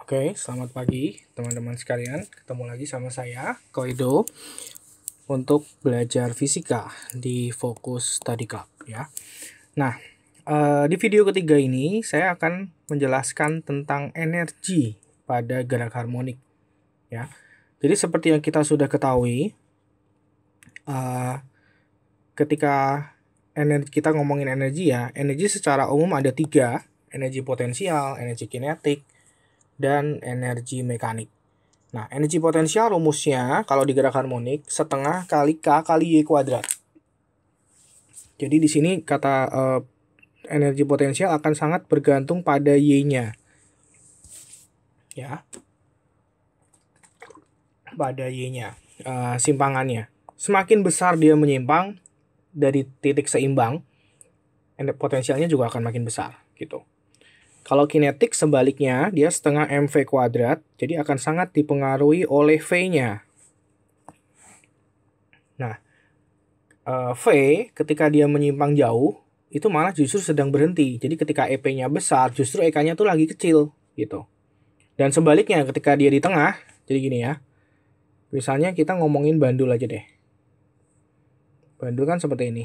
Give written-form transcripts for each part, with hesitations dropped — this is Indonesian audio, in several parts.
Oke, selamat pagi teman-teman sekalian. Ketemu lagi sama saya, Koido, untuk belajar fisika di Fokus Study Club ya. Nah, di video ketiga ini saya akan menjelaskan tentang energi pada gerak harmonik ya. Jadi seperti yang kita sudah ketahui, ketika kita ngomongin energi ya, energi secara umum ada tiga, energi potensial, energi kinetik, dan energi mekanik. Nah, energi potensial rumusnya kalau di gerak harmonik setengah kali K kali Y kuadrat. Jadi di sini kata energi potensial akan sangat bergantung pada Y-nya. Ya. Pada Y-nya, simpangannya. Semakin besar dia menyimpang dari titik seimbang, potensialnya juga akan makin besar gitu. Kalau kinetik sebaliknya, dia setengah mv kuadrat, jadi akan sangat dipengaruhi oleh V-nya. Nah, V ketika dia menyimpang jauh, itu malah justru sedang berhenti. Jadi ketika EP-nya besar, justru EK-nya tuh lagi kecil gitu. Dan sebaliknya ketika dia di tengah, jadi gini ya. Misalnya kita ngomongin bandul aja deh. Bandul kan seperti ini.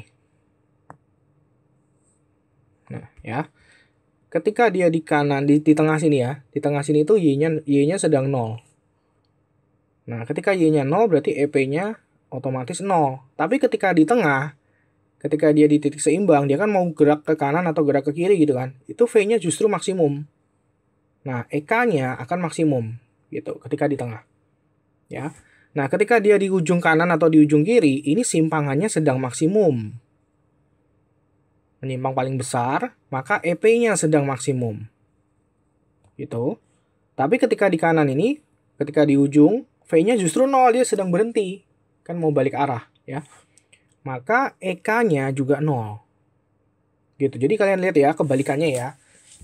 Nah, ya. Ketika dia di kanan, di tengah sini ya, di tengah sini itu Y-nya sedang 0. Nah, ketika Y-nya 0 berarti EP-nya otomatis 0. Tapi ketika di tengah, ketika dia di titik seimbang, dia kan mau gerak ke kanan atau gerak ke kiri gitu kan. Itu V-nya justru maksimum. Nah, EK-nya akan maksimum gitu ketika di tengah. Ya. Nah, ketika dia di ujung kanan atau di ujung kiri, ini simpangannya sedang maksimum. Menyimpang paling besar, maka EP-nya sedang maksimum. Gitu. Tapi ketika di kanan ini, ketika di ujung, V-nya justru 0, dia sedang berhenti. Kan mau balik arah, ya. Maka EK-nya juga 0. Gitu. Jadi kalian lihat ya, kebalikannya ya.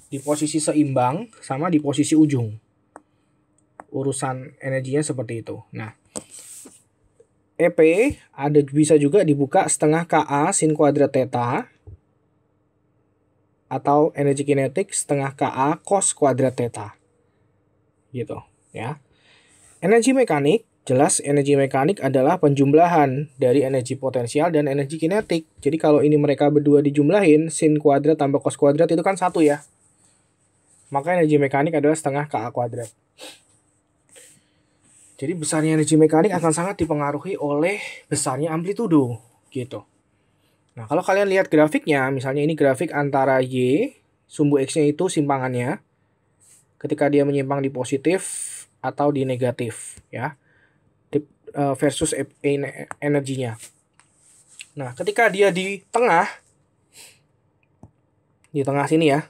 Di posisi seimbang sama di posisi ujung. Urusan energinya seperti itu. Nah, EP bisa juga dibuka setengah Ka sin kuadrat theta, atau energi kinetik setengah Ka cos kuadrat theta. Gitu, ya. Energi mekanik, jelas energi mekanik adalah penjumlahan dari energi potensial dan energi kinetik. Jadi kalau ini mereka berdua dijumlahin, sin kuadrat tambah cos kuadrat itu kan 1 ya. Maka energi mekanik adalah setengah Ka kuadrat. Jadi besarnya energi mekanik akan sangat dipengaruhi oleh besarnya amplitudo, gitu. Nah, kalau kalian lihat grafiknya, misalnya ini grafik antara Y, sumbu X-nya itu simpangannya, ketika dia menyimpang di positif atau di negatif, ya, versus energinya. Nah, ketika dia di tengah sini ya,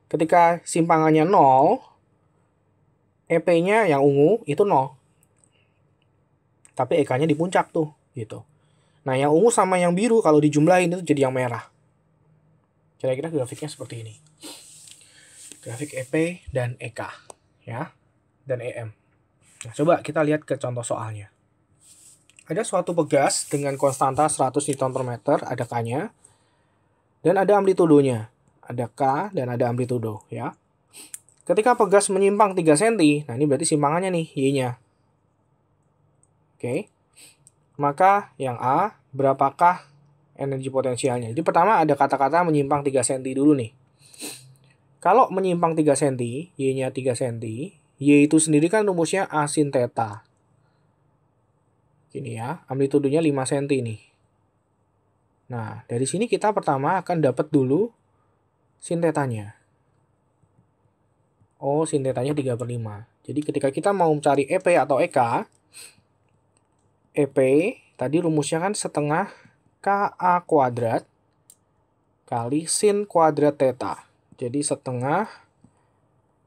ketika simpangannya 0, EP-nya yang ungu itu 0. Tapi EK-nya di puncak tuh, gitu. Nah, yang ungu sama yang biru kalau dijumlahin itu jadi yang merah. Kira-kira grafiknya seperti ini. Grafik EP dan EK, ya, dan EM. Nah, coba kita lihat ke contoh soalnya. Ada suatu pegas dengan konstanta 100 Nm per meter, ada K-nya, dan ada amplitudonya. Ada K dan ada amplitudo, ya. Ketika pegas menyimpang 3 cm, nah ini berarti simpangannya nih, Y-nya. Oke. Maka yang A, berapakah energi potensialnya? Jadi pertama ada kata-kata menyimpang 3 cm dulu nih. Kalau menyimpang 3 cm, Y-nya 3 cm, Y itu sendiri kan rumusnya A sin theta. Gini ya, amplitudonya 5 cm nih. Nah, dari sini kita pertama akan dapat dulu sin tetanya. Oh, sin tetanya 3/5. Jadi ketika kita mau mencari EP atau EK, EP tadi rumusnya kan setengah Ka kuadrat kali sin kuadrat theta. Jadi setengah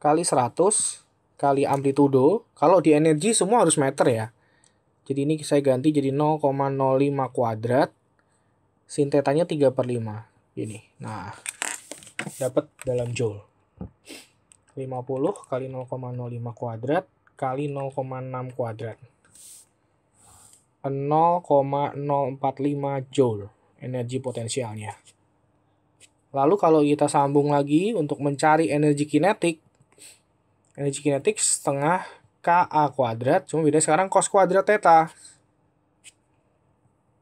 kali 100 kali amplitudo. Kalau di energi semua harus meter ya. Jadi ini saya ganti jadi 0,05 kuadrat. Sin tetanya 3/5. Gini. Nah, dapat dalam joule. 50 kali 0,05 kuadrat kali 0,6 kuadrat. 0,045 joule energi potensialnya. Lalu kalau kita sambung lagi untuk mencari energi kinetik, Energi kinetik setengah KA kuadrat, cuma beda sekarang cos kuadrat theta.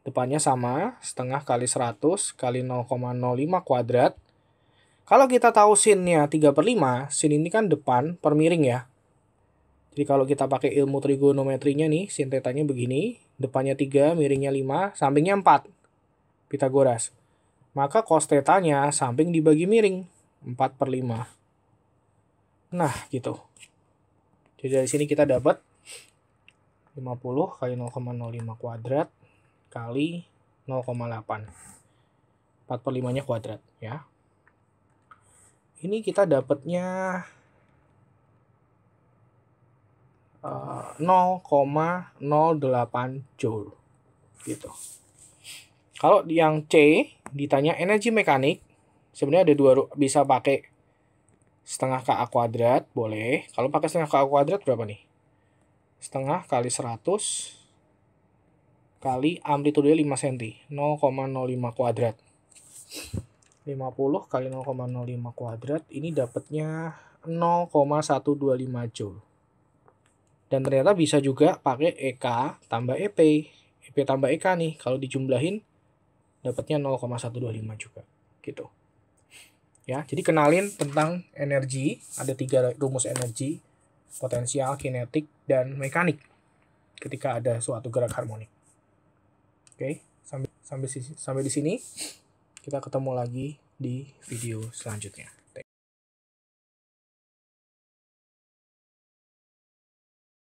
Depannya sama, setengah kali 100 kali 0,05 kuadrat. Kalau kita tahu sinnya 3/5, sin ini kan depan per miring ya. Jadi kalau kita pakai ilmu trigonometrinya nih, sin tetanya begini, depannya 3, miringnya 5, sampingnya 4. Pitagoras. Maka cos tetanya samping dibagi miring, 4/5. Nah, gitu. Jadi dari sini kita dapat 50 kali 0,05 kuadrat kali 0,8. 4/5-nya kuadrat ya. Ini kita dapatnya 0,08 joule gitu. Kalau yang C ditanya energi mekanik, sebenarnya ada dua, bisa pakai setengah KA kuadrat, boleh. Kalau pakai setengah KA kuadrat berapa nih? Setengah kali 100 kali amplitude 5 cm, 0,05 kuadrat. 50 kali 0,05 kuadrat, ini dapatnya 0,125 joule. Dan ternyata bisa juga pakai EK tambah EP. EP tambah EK nih, kalau dijumlahin dapatnya 0,125 juga. Gitu. Ya, jadi kenalin tentang energi, ada 3 rumus energi, potensial, kinetik, dan mekanik ketika ada suatu gerak harmonik. Oke, sampai di sini. Kita ketemu lagi di video selanjutnya.